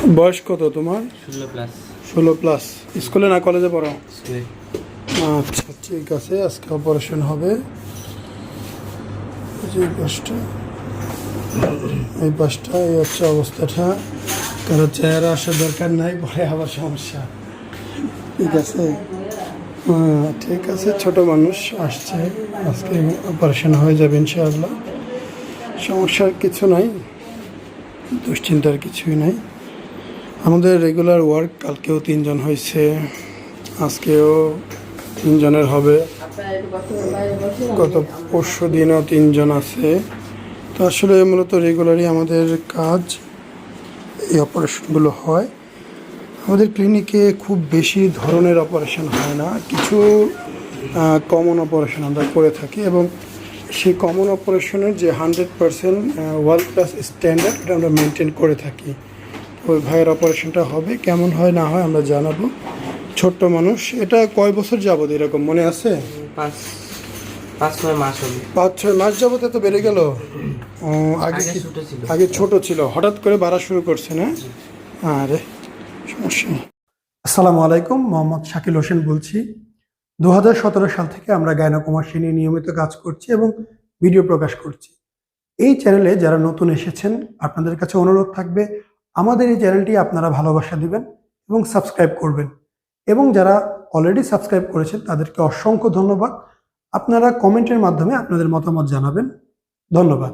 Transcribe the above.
বয়স কত তোমার? 16+। 16+। স্কুলে না কলেজে পড়ো? স্কুলে। আচ্ছা ঠিক আছে, আজকে অপারেশন হবে। যে পাশটা, এই পাশটা, এই হচ্ছে অবস্থাটা। কারো চেহারা আসার দরকার নাই, পরে আবার সমস্যা। ঠিক আছে, ঠিক আছে, ছোট মানুষ আসছে, আজকে অপারেশন হয়ে যাবে ইনশাআল্লাহ। সমস্যার কিছু নাই, দুশ্চিন্তার কিছুই নাই। আমাদের রেগুলার ওয়ার্ক কালকেও 3 জন হয়েছে, আজকেও 3 জনের হবে। গত পরশু দিনও 3 জন আছে। তো আসলে মূলত রেগুলারই আমাদের কাজ, এই অপারেশনগুলো হয়। আমাদের ক্লিনিকে খুব বেশি ধরনের অপারেশন হয় না, কিছু কমন অপারেশন আমরা করে থাকি, এবং সেই কমন অপারেশনের যে 100% ওয়ার্ল্ড ক্লাস স্ট্যান্ডার্ড এটা আমরা মেনটেন করে থাকি। ওই ভাইয়ের অপারেশনটা হবে, কেমন হয় না হয় আমরা জানাবো। ছোট্ট মানুষ, এটা কয় বছর যাবত এরকম মনে আছে? 5-6 মাস হবে। 5-6 মাস যাবত এত বেড়ে গেল। আগে ছোট ছিল। আগে ছোট ছিল, হঠাৎ করে বাড়া শুরু করছে না? আরে সমস্যা নেই। আসসালামু আলাইকুম, মোহাম্মদ শাকিল হোসেন বলছি। 2017 সাল থেকে আমরা গাইনোকমার্সি নিয়ে নিয়মিত কাজ করছি এবং ভিডিও প্রকাশ করছি। এই চ্যানেলে যারা নতুন এসেছেন, আপনাদের কাছে অনুরোধ থাকবে আমাদের এই চ্যানেলটি আপনারা ভালোবাসা দিবেন এবং সাবস্ক্রাইব করবেন। এবং যারা অলরেডি সাবস্ক্রাইব করেছেন তাদেরকে অসংখ্য ধন্যবাদ। আপনারা কমেন্টের মাধ্যমে আপনাদের মতামত জানাবেন। ধন্যবাদ।